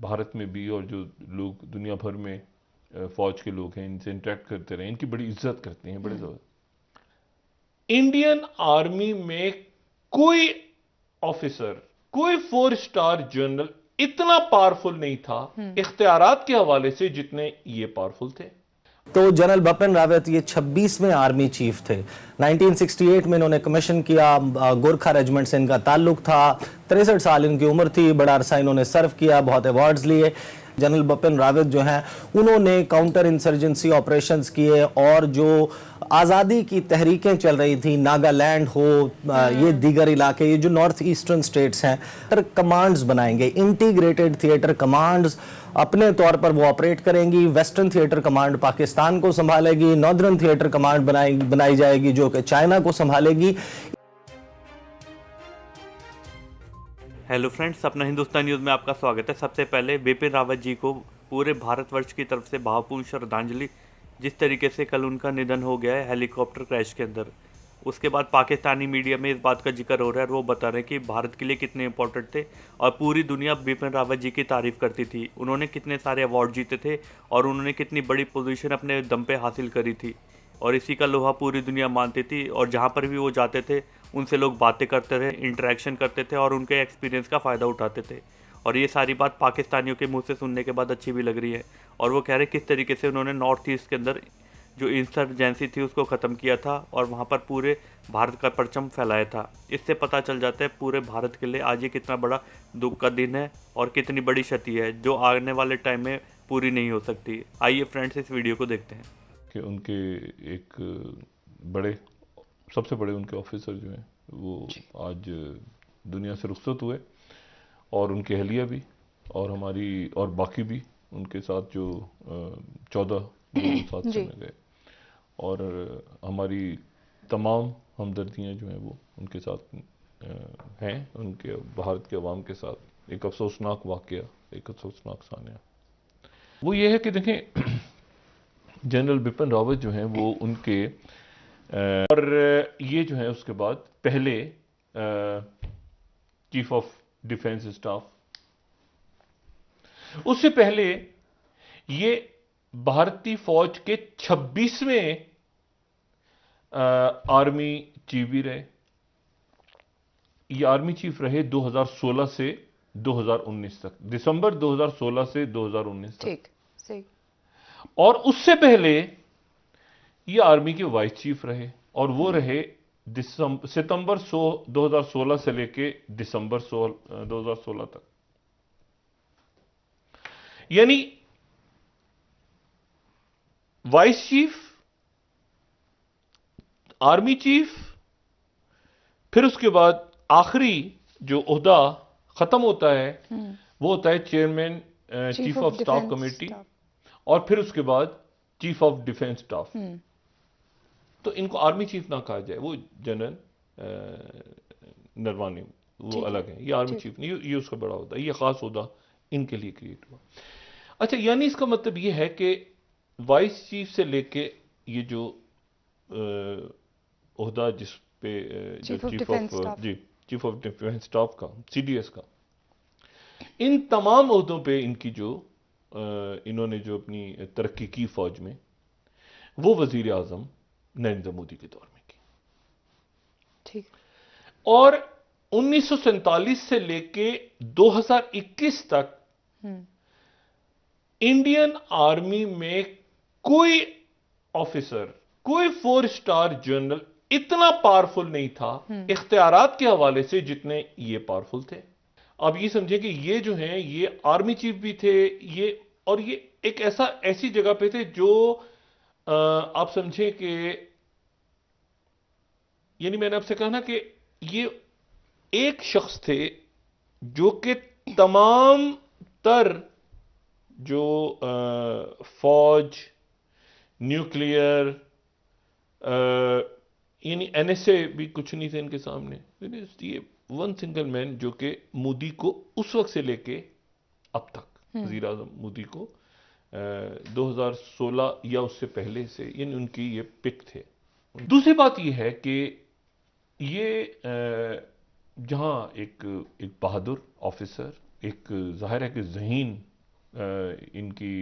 भारत में भी और जो लोग दुनिया भर में फौज के लोग हैं इनसे इंटरेक्ट करते रहे, इनकी बड़ी इज्जत करते हैं, बड़े ज़्यादा। इंडियन आर्मी में कोई ऑफिसर, कोई 4 स्टार जनरल इतना पावरफुल नहीं था इख्तियारात के हवाले से जितने ये पावरफुल थे। तो जनरल बिपिन रावत ये 26वें आर्मी चीफ थे। 1968 में इन्होंने कमीशन किया, गोरखा रेजिमेंट से इनका ताल्लुक था। 63 साल इनकी उम्र थी, बड़ा अरसा इन्होंने सर्व किया, बहुत अवार्ड्स लिए। जनरल बिपिन रावत जो हैं उन्होंने काउंटर इंसर्जेंसी ऑपरेशंस किए और जो आज़ादी की तहरीकें चल रही थी, नागालैंड हो, ये दीगर इलाके, ये जो नॉर्थ ईस्टर्न स्टेट्स हैं, कमांड्स बनाएंगे, इंटीग्रेटेड थिएटर कमांड्स अपने तौर पर वो ऑपरेट करेंगी। वेस्टर्न थिएटर कमांड पाकिस्तान को संभालेगी, नॉर्दर्न थिएटर कमांड बनाई जाएगी जो कि चाइना को संभालेगी। हेलो फ्रेंड्स, अपना हिंदुस्तान न्यूज़ में आपका स्वागत है। सबसे पहले बिपिन रावत जी को पूरे भारतवर्ष की तरफ से भावपूर्ण श्रद्धांजलि। जिस तरीके से कल उनका निधन हो गया है हेलीकॉप्टर क्रैश के अंदर, उसके बाद पाकिस्तानी मीडिया में इस बात का जिक्र हो रहा है और वो बता रहे हैं कि भारत के लिए कितने इंपॉर्टेंट थे और पूरी दुनिया बिपिन रावत जी की तारीफ़ करती थी। उन्होंने कितने सारे अवार्ड जीते थे और उन्होंने कितनी बड़ी पोजीशन अपने दम पे हासिल करी थी और इसी का लोहा पूरी दुनिया मानती थी। और जहाँ पर भी वो जाते थे उनसे लोग बातें करते थे, इंटरेक्शन करते थे और उनके एक्सपीरियंस का फ़ायदा उठाते थे। और ये सारी बात पाकिस्तानियों के मुंह से सुनने के बाद अच्छी भी लग रही है। और वो कह रहे किस तरीके से उन्होंने नॉर्थ ईस्ट के अंदर जो इंसर्जेंसी थी उसको ख़त्म किया था और वहाँ पर पूरे भारत का परचम फैलाया था। इससे पता चल जाता है पूरे भारत के लिए आज ये कितना बड़ा दुख का दिन है और कितनी बड़ी क्षति है जो आने वाले टाइम में पूरी नहीं हो सकती। आइए फ्रेंड्स, इस वीडियो को देखते हैं कि उनके एक बड़े, सबसे बड़े उनके ऑफिसर जो हैं वो आज दुनिया से रुखसत हुए और उनकी अहलिया भी और हमारी और बाकी भी उनके साथ जो 14 लोग साथ चले गए और हमारी तमाम हमदर्दियाँ जो हैं वो उनके साथ हैं, उनके भारत के अवाम के साथ। एक अफसोसनाक वाक़या, एक अफसोसनाक सानिया वो ये है कि देखें जनरल बिपिन रावत जो हैं वो उनके और ये जो है उसके बाद पहले चीफ ऑफ डिफेंस स्टाफ, उससे पहले ये भारतीय फौज के 26वें आर्मी चीफ भी रहे। ये आर्मी चीफ रहे 2016 से 2019 तक, दिसंबर 2016 से 2019 तक। ठीक, सही। और उससे पहले ये आर्मी के वाइस चीफ रहे और वो रहे सितंबर 2016 से लेके दिसंबर 2016 तक। यानी वाइस चीफ, आर्मी चीफ, फिर उसके बाद आखिरी जो ओहदा खत्म होता है वो होता है chairman chief of staff committee और फिर उसके बाद चीफ ऑफ डिफेंस स्टाफ। तो इनको आर्मी चीफ ना कहा जाए, वो जनरल नरवानी वो अलग है, ये आर्मी चीफ नहीं, ये उसका बड़ा होता है, ये खास होता इनके लिए क्रिएट हुआ। अच्छा, यानी इसका मतलब ये है कि वाइस चीफ से लेके ये जो ओहदा जिस पे जो चीफ ऑफ डिफेंस स्टाफ का, सीडीएस का, इन तमाम ओहदों पे इनकी जो इन्होंने जो अपनी तरक्की की फौज में, वो वजीर आजम नरेंद्र मोदी के दौर में की। ठीक। और 1947 से लेके 2021 तक इंडियन आर्मी में कोई ऑफिसर, कोई 4 स्टार जनरल इतना पावरफुल नहीं था इख्तियारात के हवाले से जितने ये पावरफुल थे। अब ये समझे कि ये जो हैं ये आर्मी चीफ भी थे, ये और ये एक ऐसी जगह पे थे जो आप समझे कि, यानी मैंने आपसे कहा ना कि ये एक शख्स थे जो कि तमाम तर जो फौज, न्यूक्लियर, यानी एनएसए भी कुछ नहीं थे इनके सामने। ये वन सिंगल मैन जो कि मोदी को उस वक्त से लेके अब तक, वजीर आजम मोदी को 2016 या उससे पहले से, यानी उनकी ये पिक थे। दूसरी बात ये है कि ये जहां एक बहादुर ऑफिसर, एक जाहिर है कि ज़हीन इनकी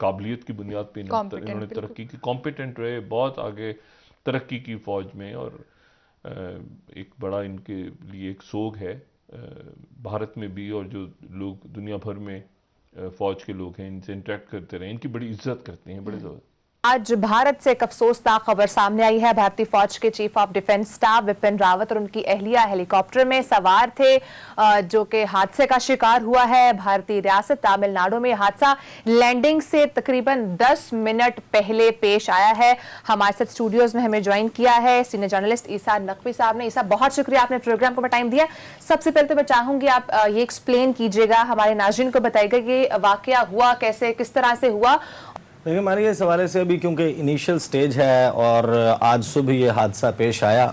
काबिलियत की बुनियाद पे इन्होंने तरक्की की, कॉम्पिटेंट रहे, बहुत आगे तरक्की की फौज में, और एक बड़ा इनके लिए एक सोग है भारत में भी, और जो लोग दुनिया भर में फौज के लोग हैं इनसे इंटरेक्ट करते रहे, इनकी बड़ी इज्जत करते हैं, बड़े ज़्यादा। आज भारत से एक अफसोसनाक खबर सामने आई है। भारतीय फौज के chief of defence staff Vipin Rawat और उनकी अहलिया हेलीकॉप्टर में सवार थे, जो कि हादसे का शिकार हुआ है। भारतीय रियासत तमिलनाडु में हादसा लैंडिंग से तकरीबन 10 मिनट पहले पेश आया है। हमारे साथ स्टूडियोज में हमें ज्वाइन किया है सीनियर जर्नलिस्ट ईसा नकवी साहब ने। ईसा, बहुत शुक्रिया, आपने प्रोग्राम को टाइम दिया। सबसे पहले तो मैं चाहूंगी आप ये एक्सप्लेन कीजिएगा, हमारे नाज़रीन को बताइएगा कि वाकया हुआ कैसे, किस तरह से हुआ। देखिए, हमारे इस हवाले से अभी क्योंकि इनिशियल स्टेज है और आज सुबह ये हादसा पेश आया,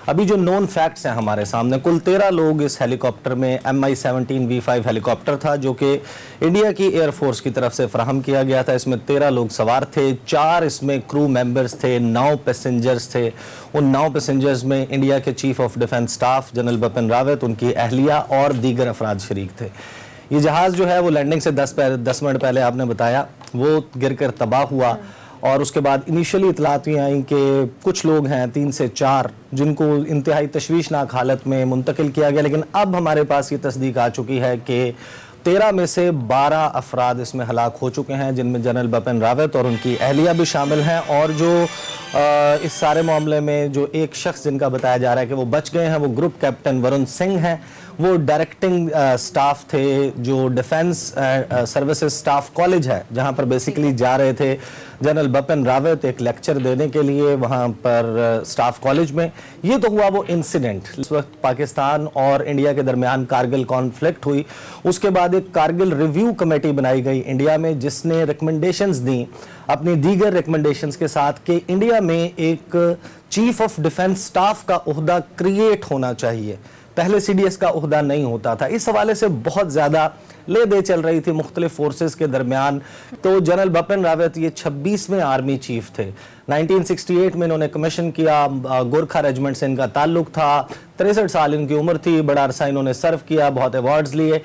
अभी जो नोन फैक्ट्स हैं हमारे सामने, कुल 13 लोग इस हेलीकॉप्टर में, MI-17 V5 हेलीकॉप्टर था जो कि इंडिया की एयरफोर्स की तरफ से फराहम किया गया था। इसमें 13 लोग सवार थे, 4 इसमें क्रू मेंबर्स थे, 9 पैसेंजर्स थे। उन 9 पैसेंजर्स में इंडिया के chief of defence staff general Bipin Rawat, उनकी अहलिया और दीगर अफराद शरीक थे। ये जहाज़ जो है वो लैंडिंग से 10 मिनट पहले आपने बताया वो गिरकर तबाह हुआ, और उसके बाद इनिशियली इतलात हुई आई कि कुछ लोग हैं 3 से 4 जिनको इंतहाई तशवीशनाक हालत में मुंतकिल किया गया, लेकिन अब हमारे पास ये तस्दीक आ चुकी है कि 13 में से 12 अफराद इसमें हलाक हो चुके हैं, जिनमें जनरल बिपिन रावत और उनकी अहलिया भी शामिल हैं। और जो इस सारे मामले में जो एक शख्स जिनका बताया जा रहा है कि वो बच गए हैं, वो ग्रुप कैप्टन वरुण सिंह हैं। वो डायरेक्टिंग स्टाफ थे जो डिफेंस सर्विसेज स्टाफ कॉलेज है, जहां पर बेसिकली जा रहे थे जनरल बिपिन रावत एक लेक्चर देने के लिए वहां पर स्टाफ कॉलेज में। ये तो हुआ वो इंसिडेंट। इस वक्त पाकिस्तान और इंडिया के दरमियान कारगिल कॉन्फ्लिक्ट हुई, उसके बाद एक कारगिल रिव्यू कमेटी बनाई गई इंडिया में, जिसने रिकमेंडेशंस दी अपनी दीगर रिकमेंडेशंस के साथ कि इंडिया में एक चीफ ऑफ डिफेंस स्टाफ का ओहदा क्रिएट होना चाहिए। पहले CDS का ओहदा नहीं होता था। इस हवाले से बहुत ज़्यादा ले दे चल रही थी मुख्तलिफ फोर्सेस के दरमियान। तो जनरल बिपिन रावत ये 26वें आर्मी चीफ थे। 1968 में इन्होंने कमीशन किया, गोरखा रेजिमेंट से इनका ताल्लुक था, 63 साल इनकी उम्र थी, बड़ा अरसा इन्होंने सर्व किया, बहुत अवार्ड्स लिए।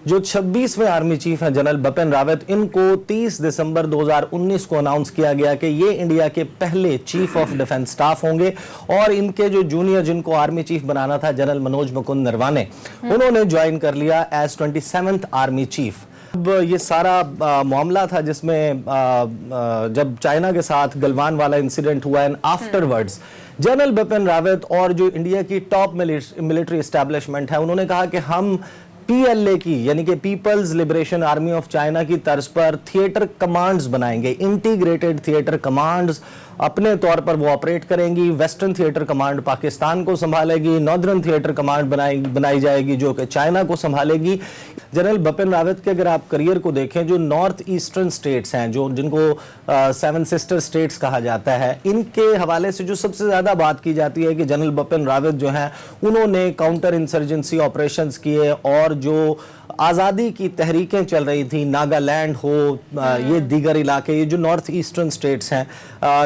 जो 26वें आर्मी चीफ हैं जनरल बिपिन रावत, इनको 30 दिसंबर 2019 को अनाउंस किया गया कि ये इंडिया के पहले चीफ ऑफ डिफेंस स्टाफ होंगे, और इनके जो जूनियर जिनको आर्मी चीफ बनाना था जनरल मनोज मुकुंद नरवाने, उन्होंने ज्वाइन कर लिया एज 27th आर्मी चीफ। अब ये सारा मामला था जिसमें जब चाइना के साथ गलवान वाला इंसिडेंट हुआ, and afterwards general Bipin Rawat और जो इंडिया की टॉप मिलिट्री एस्टैब्लिशमेंट है, उन्होंने कहा कि हम PLA की यानी कि People's Liberation Army of China की तर्ज पर थिएटर कमांड्स बनाएंगे, इंटीग्रेटेड थिएटर कमांड्स अपने तौर पर वो ऑपरेट करेंगी। वेस्टर्न थिएटर कमांड पाकिस्तान को संभालेगी, नॉर्दर्न थिएटर कमांड बनाई जाएगी जो कि चाइना को संभालेगी। जनरल बिपिन रावत के अगर आप करियर को देखें, जो नॉर्थ ईस्टर्न स्टेट्स हैं, जो जिनको 7 सिस्टर स्टेट्स कहा जाता है, इनके हवाले से जो सबसे ज़्यादा बात की जाती है कि जनरल बिपिन रावत जो हैं उन्होंने काउंटर इंसर्जेंसी ऑपरेशंस किए, और जो आज़ादी की तहरीकें चल रही थी, नागालैंड हो, ये दीगर इलाके, ये जो नॉर्थ ईस्टर्न स्टेट्स हैं,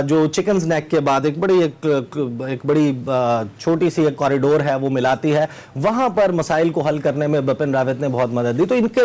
जो चिकन्स नेक के बाद एक बड़ी छोटी सी एक कॉरिडोर है वो मिलाती है, वहाँ पर मसाइल को हल करने में बिपिन रावत ने बहुत मदद दी। तो इनके